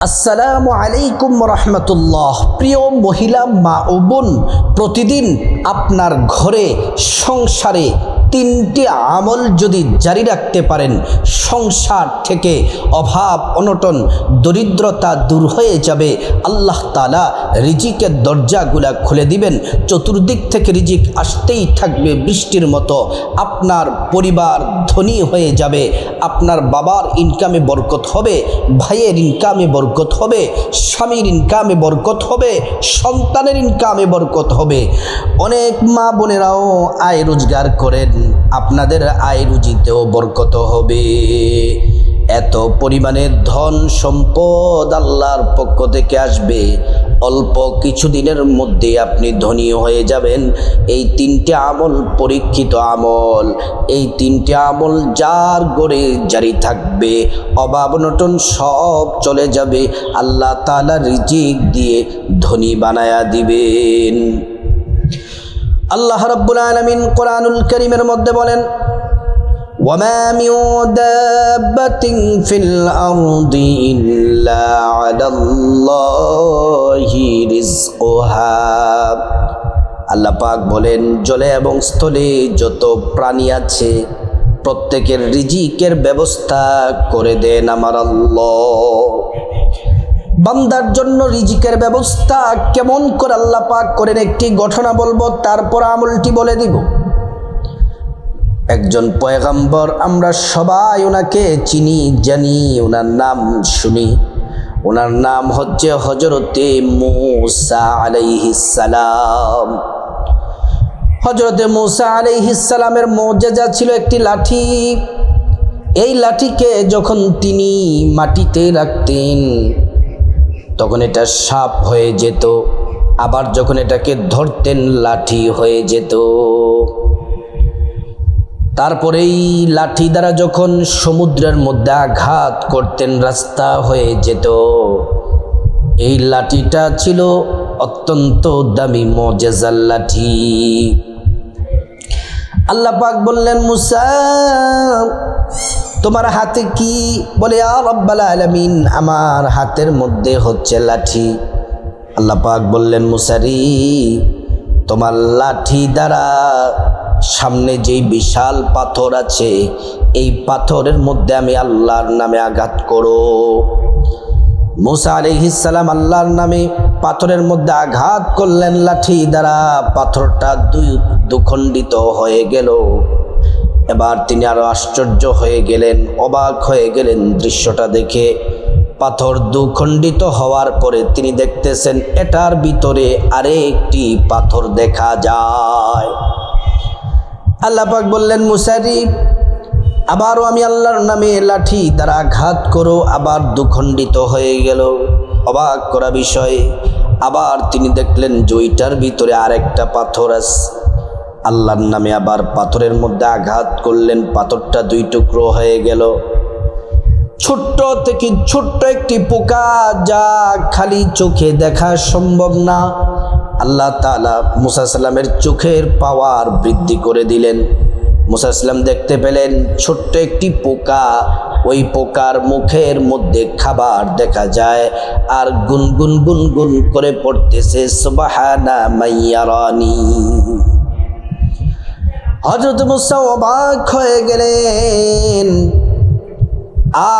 আসসালামু আলাইকুম রহমতুল্লাহ। প্রিয় মহিলা মা ও বোন, প্রতিদিন আপনার ঘরে সংসারে তিনটি আমল যদি জারি রাখতে পারেন, সংসার থেকে অভাব অনটন দরিদ্রতা দূর হয়ে যাবে। আল্লাহ তাআলা রিজিকের দরজাগুলা খুলে দিবেন, চতুর্দিক থেকে রিজিক আসতেই থাকবে বৃষ্টির মতো। আপনার পরিবার ধনী হয়ে যাবে, আপনার বাবার ইনকামে বরকত হবে, ভাইয়ের ইনকামে বরকত হবে, স্বামীর ইনকামে বরকত হবে, সন্তানের ইনকামে বরকত হবে। অনেক মা বোনেরাও আয় রোজগার করেন, আপনাদের আয় রুজিতেও বরকত হবে। এত পরিমাণে ধন সম্পদ আল্লাহর পক্ষ থেকে আসবে, অল্প কিছুদিনের মধ্যে আপনি ধনী হয়ে যাবেন। এই তিনটে আমল পরীক্ষিত আমল, এই তিনটে আমল যার গড়ে জারি থাকবে, অভাব অনটন সব চলে যাবে। আল্লাহ তাআলা রিজিক দিয়ে ধনী বানায়া দিবেন। আল্লাহ রাব্বুল আলামিন কোরআনুল কারীমের মধ্যে বলেন, ওয়ামা মিন দাব্বাতিন ফিল আরদি ইল্লা আলাল্লাহি রিজকুহা। আল্লাহ পাক বলেন, জলে এবং স্থলে যত প্রাণী আছে প্রত্যেকের রিজিকের ব্যবস্থা করে দেন আমার আল্লাহ। বান্দার জন্য রিজিকের ব্যবস্থা কেমন করে আল্লাহ পাক করেন একটি ঘটনা বলবো, তারপর আমলটি বলে দিব। একজন পয়গম্বর, আমরা সবাই ওনাকে চিনি জানি, ওনার নাম শুনি। ওনার নাম হচ্ছে হযরতে মূসা আলাইহিস সালাম। হযরতে মূসা আলাইহিস সালামের মুজিজা ছিল একটি লাঠি। এই লাঠিকে যখন তিনি মাটিতে রাখতেন তখন এটা সাপ হয়ে যেত, আবার যখন এটাকে ধরতেন লাঠি হয়ে যেত। তারপরেই লাঠি দ্বারা যখন সমুদ্রের মধ্যে আঘাত করতেন রাস্তা হয়ে যেত। এই লাঠিটা ছিল অত্যন্ত দামি মুজিজার লাঠি। আল্লাহ পাক বললেন, মূসা তোমার হাতে কি? বলে, ইয়া রাব্বাল আলামিন, আমার হাতের মধ্যে হচ্ছে লাঠি। আল্লাহ পাক বললেন, মূসা রে, তোমার লাঠি দ্বারা সামনে যেই বিশাল পাথর আছে এই পাথরের মধ্যে আমি আল্লাহর নামে আঘাত করো। মূসা আলাইহিস সালাম আল্লাহর নামে পাথরের মধ্যে আঘাত করলেন লাঠি দ্বারা। পাথরটা দুখণ্ডিত হয়ে গেল। এবার তিনি আরো আশ্চর্য হয়ে গেলেন, অবাক হয়ে গেলেন দৃশ্যটা দেখে। পাথর দুখণ্ডিত হওয়ার পরে তিনি দেখতেছেন এটার ভিতরে আরেকটি পাথর দেখা যায়। আল্লাহ পাক বললেন, মূসা রে, আবারও আমি আল্লাহর নামে লাঠি দ্বারা আঘাত করো। আবার দুখণ্ডিত হয়ে গেল। অবাক করা বিষয়, আবার তিনি দেখলেন জয়টার ভিতরে আরেকটা পাথর আছে। আল্লাহর নামে আবার পাথরের মধ্যে আঘাত করলেন, পাথরটা দুই টুকরো হয়ে গেল। ছোট্ট থেকে ছোট্ট একটি পোকা, যা খালি চোখে দেখা সম্ভব না, আল্লাহ তাআলা মূসা সাল্লামের চোখের পাওয়ার বৃদ্ধি করে দিলেন। মূসা সাল্লাম দেখতে পেলেন ছোট্ট একটি পোকা, ওই পোকার মুখের মধ্যে খাবার দেখা যায়, আর গুনগুন গুনগুন করে পড়তেছে সুবহানা মাইয়ারানি। হযরত মূসা অবাক হয়ে গেলেন।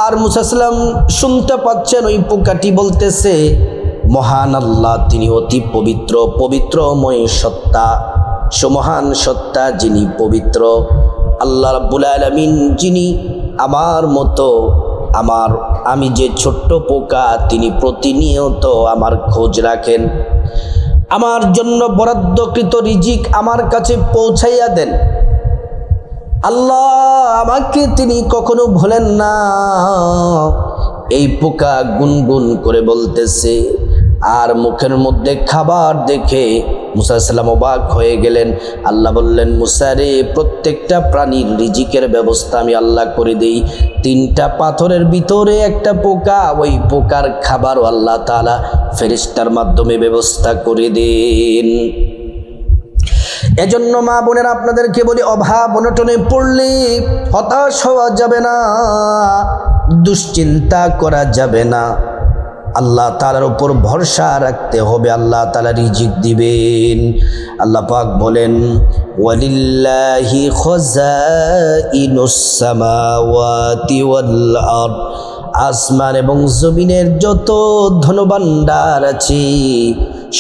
আর মূসা সাল্লাম শুনতে পাচ্ছেন ওই পোকাটি বলতেছে, মহান আল্লাহ, তিনি অতি পবিত্র, পবিত্রময় সত্তা, সুমহান সত্তা যিনি পবিত্র। আল্লাহ রাব্বুল আলামিন যিনি আমার মতো, আমি যে ছোট্ট পোকা, তিনি প্রতিনিয়ত আমার খোঁজ রাখেন, আমার জন্য বরাদ্দকৃত রিজিক আমার কাছে পৌঁছাইয়া দেন। আল্লাহ আমাকে তিনি কখনো ভোলেন না। এই পোকা গুনগুন করে বলতেছে, আর মুখের মধ্যে খাবার দেখে মূসা সাল্লাম অবাক হয়ে গেলেন। আল্লাহ বললেন, মূসা রে, প্রত্যেকটা প্রাণীর রিজিকের ব্যবস্থা আমি আল্লাহ করে দেই। তিনটা পাথরের ভিতরে একটা পোকা, ওই পোকার খাবারও আল্লাহ তাআলা ফেরেশতার মাধ্যমে ব্যবস্থা করে দেন। এজন্য মা বোনেরা, আপনাদেরকে বলি, অভাব অনটনে পড়লে হতাশ হওয়া যাবে না, দুশ্চিন্তা করা যাবে না। আল্লাহ তাআলার উপর ভরসা রাখতে হবে, আল্লাহ তাআলা রিজিক দিবেন। আল্লাহ পাক বলেন ওয়ালিল্লাহি খাযাইনুস সামাওয়াতি ওয়াল আরদ, আসমান এবং জমিনের যত ধনভাণ্ডার আছে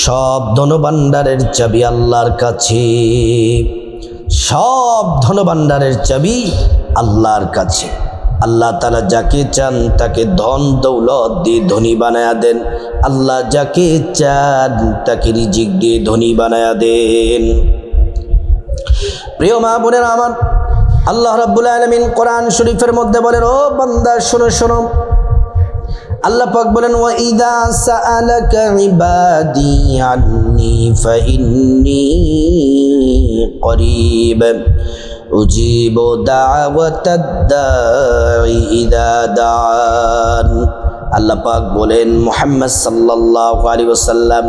সব ধনভাণ্ডারের চাবি আল্লাহর কাছে, সব ধনভাণ্ডারের চাবি আল্লাহর কাছে। আল্লাহ তাআলা যাকে চান তাকে ধন দৌলত দিয়ে ধনী বানায়া দেন, আল্লাহ যাকে চান তাকে রিজিক দিয়ে ধনী বানায়া দেন। প্রিয় মা বোনেরা আমার, আল্লাহ রাব্বুল আলামিন কোরআন শরীফের মধ্যে বলেন, ও বান্দা শোনো শোনো, আল্লাহ পাক বলেন ওয়া ইযা সাআলাকা ইবাদি আন্নী ফাইন্নী করিব উজিবু দাওয়াতাদ দাঈ ইযা দাআন। আল্লাহ পাক বলেন মুহাম্মদ সাল্লাল্লাহু আলাইহি ওয়াসাল্লাম,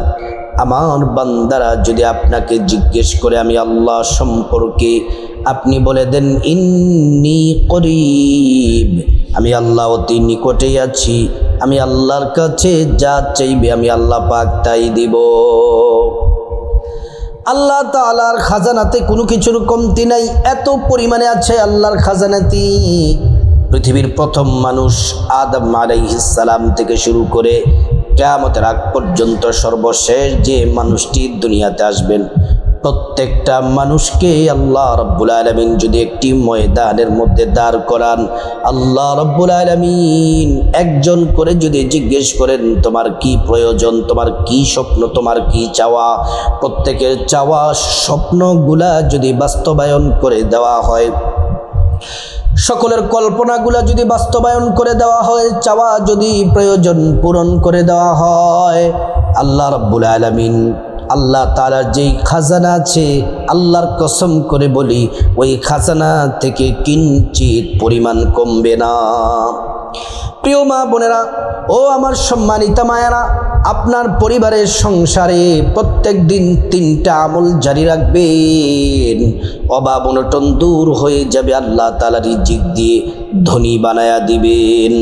আমার বান্দারা যদি আপনাকে জিজ্ঞেস করে আমি আল্লাহ সম্পর্কে, আপনি বলে দেন ইন্নী করিব, আমি আল্লাহ অতি নিকটেই আছি, আমি আল্লাহর কাছে যা চাইবে আমি আল্লাহ পাক তাই দিব। আল্লাহ তাআলার খাজানাতে কোনো কিছুর কমতি নাই, এত পরিমাণে আছে আল্লাহর খাজানাতে। পৃথিবীর প্রথম মানুষ আদম আলাইহিস সালাম থেকে শুরু করে কিয়ামতের আগ পর্যন্ত সর্বশেষ যে মানুষটি দুনিয়াতে আসবেন, প্রত্যেকটা মানুষকে আল্লাহ রাব্বুল আলামিন যদি একটি ময়দানের মধ্যে দাঁড় করান, আল্লাহ রাব্বুল আলামিন একজন করে যদি জিজ্ঞেস করেন তোমার কি প্রয়োজন, তোমার কি স্বপ্ন, তোমার কি চাওয়া, প্রত্যেকের চাওয়া স্বপ্নগুলা যদি বাস্তবায়ন করে দেওয়া হয়, সকলের কল্পনাগুলা যদি বাস্তবায়ন করে দেওয়া হয়, চাওয়া যদি প্রয়োজন পূরণ করে দেওয়া হয়, আল্লাহ রাব্বুল আলামিন আল্লাহ তাআলার যেই খাজানা আছে, আল্লাহর কসম করে বলি ওই খাজানা থেকে কিঞ্চিত পরিমাণ কমবে না। প্রিয় মা বোনেরা, ও আমার সম্মানিতা মায়েরা, আপনার পরিবারের সংসারে প্রত্যেক দিন 3টা আমল জারি রাখবেন, অভাব অনটন দূর হয়ে যাবে, আল্লাহ তাআলা রিজিক দিয়ে ধনী বানায়া দিবেন।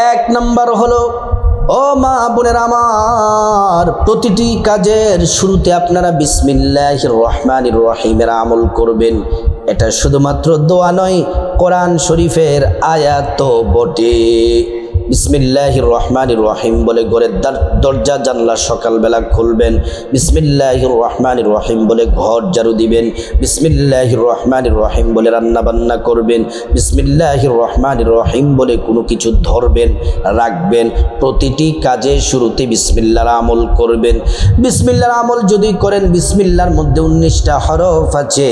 1 নাম্বার হলো, ও মা বোনেরা আমার, প্রতিটি কাজের শুরুতে আপনারা বিসমিল্লাহির রহমানির রহিমের আমল করবেন। এটা শুধুমাত্র দোয়া নয়, কোরআন শরীফের আয়াত বটে। বিসমিল্লাহির রহমানির রহিম বলে ঘরের দরজা জানলা সকালবেলা খুলবেন, বিসমিল্লাহির রহমানির রহিম বলে ঘর ঝাড়ু দিবেন, বিসমিল্লাহির রহমানির রহিম বলে রান্না বান্না করবেন, বিসমিল্লাহির রহমানির রহিম বলে কোনো কিছু ধরবেন রাখবেন। প্রতিটি কাজের শুরুতে বিসমিল্লাহর আমল করবেন। বিসমিল্লাহর আমল যদি করেন, বিসমিল্লাহর মধ্যে 19টা হরফ আছে,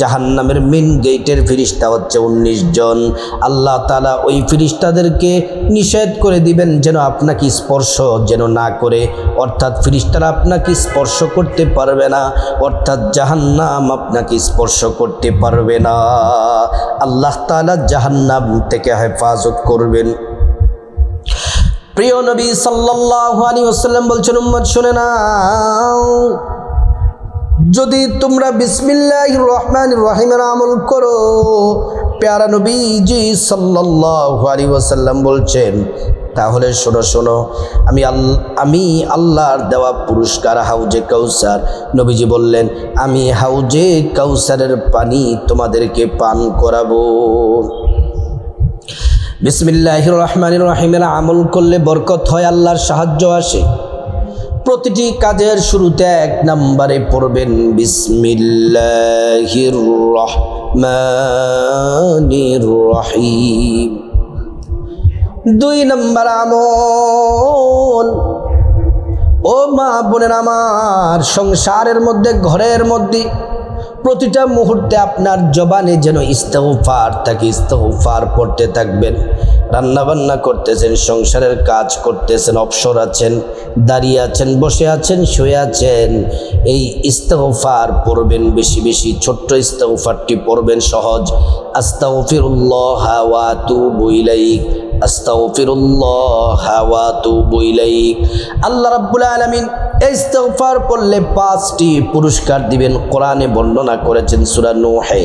জাহান্নামের মেন গেটের ফেরেশতা হচ্ছে 19 জন। আল্লাহ তাআলা ওই ফেরেশতাদেরকে নিষেধ করে দিবেন যেন আপনাকে স্পর্শ যেন না করে, অর্থাৎ ফেরেশতারা আপনাকে স্পর্শ করতে পারবে না, অর্থাৎ জাহান্নাম আপনাকে স্পর্শ করতে পারবে না। আল্লাহ তাআলা জাহান্নাম থেকে হেফাজত করবেন। প্রিয় নবী সাল্লাল্লাহু আলাইহি ওয়াসাল্লাম বলছেন, উম্মত শুনে নাও, যদি তোমরা বিসমিল্লাহির রহমানির রহিমের আমল করো, প্যারা নবীজি সাল্লাল্লাহু আলাইহি ওয়াসাল্লাম বলছেন, তাহলে শোনো শোনো, আমি আল্লাহর দেওয়া পুরস্কার হাউজে কাউসার, নবীজি বললেন আমি হাউজে কাউসারের পানি তোমাদেরকে পান করাবো। বিসমিল্লাহির রহমানির রহিমের আমল করলে বরকত হয়, আল্লাহর সাহায্য আসে। প্রতিটি কাজের শুরুতে 1 নম্বরে পড়বেন বিসমিল্লাহির রহমানির রহিম। 2 নম্বর আমল, ও মা বোনের আমার, সংসারের মধ্যে ঘরের মধ্যে প্রতিটা মুহূর্তে আপনার জবানে যেন ইস্তেগফার থাকে, ইস্তেগফার পড়তে থাকবেন। রান্না বান্না করতেছেন, সংসারের কাজ করতেছেন, অবসর আছেন, দাঁড়িয়ে আছেন, বসে আছেন, শুয়ে আছেন, এই ইস্তেগফার পড়বেন বেশি বেশি। ছোট্ট ইস্তেগফারটি পড়বেন, সহজ, আস্তাগফিরুল্লাহ ওয়া আতুবু ইলাইহি, আস্তাগফিরুল্লাহ ওয়া আতুবু ইলাইক। আল্লাহ রাব্বুল আলামিন ইস্তিগফার পড়লে 5টি পুরস্কার দিবেন। কোরআনে বর্ণনা করেছেন সূরা নূহে।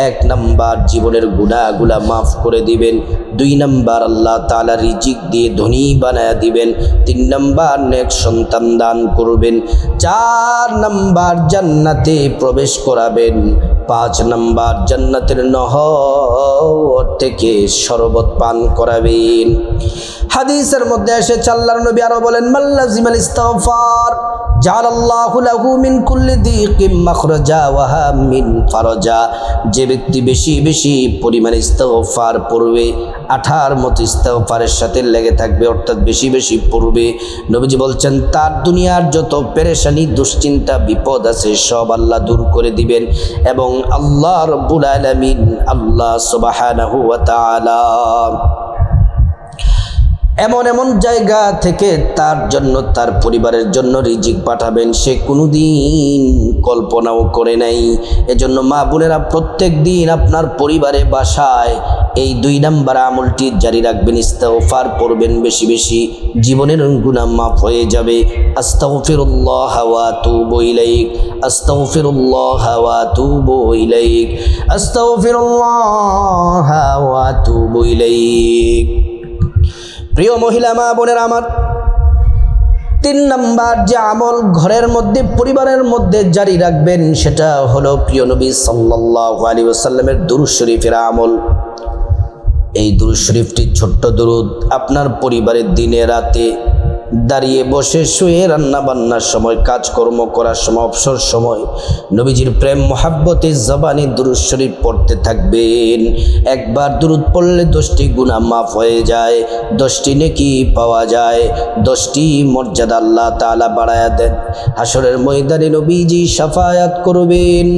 1 নাম্বার জীবনের গুনাহগুলা মাফ করে দিবেন। 2 নাম্বার আল্লাহ তাআলা রিজিক দিয়ে ধনী বানায়া দিবেন। 3 নাম্বার নেক সন্তান দান করবেন। 4 নাম্বার জান্নাতে প্রবেশ করাবেন। 5 নাম্বার জান্নাতের নহর থেকে শরবত পান করাবেন। হাদিসের মধ্যে এসেছে আল্লাহর নবী আরো বলেন, মাল্লাজিমাল ইস্তিগফার জাআলাল্লাহু লাহু মিন কুল্লি দিকিম মাখরাজা ওয়া হামিন ফারাজা। যে ব্যক্তি বেশি বেশি পরিমাণে ইস্তিগফার পড়বে, আঠার মতো ইস্তিগফারের সাথে লেগে থাকবে, অর্থাৎ বেশি বেশি পড়বে, নবীজি বলছেন তার দুনিয়ার যত পেরেশানি দুশ্চিন্তা বিপদ আছে সব আল্লাহ দূর করে দিবেন। এবং আল্লাহ রাব্বুল আলামিন, আল্লাহ সুবহানাহু ওয়া তাআলা এমন এমন জায়গা থেকে তার জন্য, তার পরিবারের জন্য রিজিক পাঠাবেন সে কোনোদিন কল্পনাও করে নাই। এজন্য মা বোনেরা প্রত্যেক দিন আপনার পরিবারে বাসায় এই 2 নাম্বার আমলটি জারি রাখবেন। ইস্তিগফার পড়বেন বেশি বেশি, জীবনের গুনাহ মাফ হয়ে যাবে। আস্তাগফিরুল্লাহ ওয়া আতুবু ইলাইক, আস্তাগফিরুল্লাহ ওয়া আতুবু ইলাইক, আস্তাগফিরুল্লাহ ওয়া আতুবু ইলাইক। প্রিয় মহিলা মা বোনেরা আমার, 3 নাম্বার যে আমল ঘরের মধ্যে পরিবারের মধ্যে জারি রাখবেন সেটা হলো প্রিয় নবী সাল্লাল্লাহু আলাইহি ওয়াসাল্লামের দুরূদ শরীফের আমল। এই দুরূদ শরীফটি ছোট্ট দুরূদ আপনার পরিবারের দিনে রাতে দাঁড়িয়ে বসে শুয়ে রান্না বান্নার সময়, কাজকর্ম করার সময়, অবসর সময় নবীজির প্রেম মোহাব্বতে জবানি দুরূদ শরীফ পড়তে থাকবেন। একবার দুরূদ পড়লে 10টি গুনাহ মাফ হয়ে যায়, 10টি নেকি পাওয়া যায়, 10টি মর্যাদা আল্লাহ তাআলা বাড়ায়া দেন। হাসরের ময়দানে নবীজি শাফায়াত করবেন,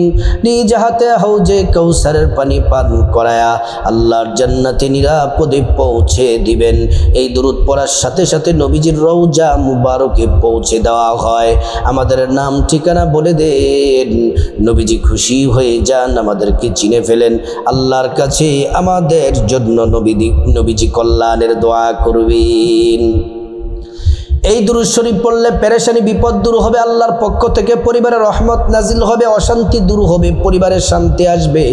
নিজ হাতে হাউজে কাউসারের পানি পান করায়া আল্লাহর জান্নাতে নিরাপদে পৌঁছে দিবেন। এই দুরূদ পড়ার সাথে সাথে নবীজির রওজা মুবারকে পৌঁছে দেওয়া হয়। আমাদের নাম ঠিকানা বলে দেন, নবীজি খুশি হয়ে যান, আমাদেরকে চিনে ফেলেন। আল্লাহর কাছে আমাদের জন্য নবীজি কল্যাণের দোয়া করবেন। এই দুরূদ শরীফ পড়লে পেরেশানি বিপদ দূর হবে আল্লাহর পক্ষ থেকে, পরিবারের রহমত নাজিল হবে, অশান্তি দূর হবে, পরিবারের শান্তি আসবে।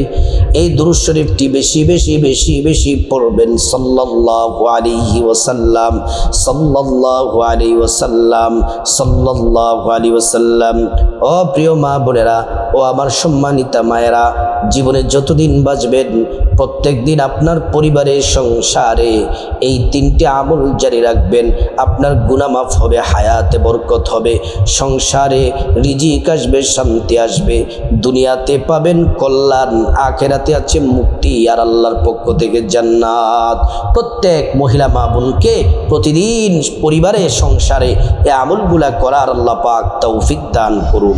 এই দুরূদ শরীফটি বেশি বেশি বেশি বেশি পড়বেন। সাল্লাল্লাহু আলাইহি ওয়াসাল্লাম, সাল্লাল্লাহু আলাইহি ওয়াসাল্লাম, সাল্লাল্লাহু আলাইহি ওয়াসাল্লাম। ও প্রিয় মা বোনেরা, ও আমার সম্মানিতা মায়েরা, জীবনে যতদিন বাঁচবেন প্রত্যেক দিন আপনার পরিবারের সংসারে এই 3টি আমল জারি রাখবেন। আপনার গুনাহ মাফ হবে, হায়াতে বরকত হবে, সংসারে রিজিক আসবে, শান্তি আসবে, দুনিয়াতে পাবেন কল্যাণ, আখিরাতে আছে মুক্তি আর আল্লাহর পক্ষ থেকে জান্নাত। প্রত্যেক মহিলা মা বোনকে প্রতিদিন পরিবারে সংসারে এই আমলগুলা করার আল্লাহ পাক তৌফিক দান করুন।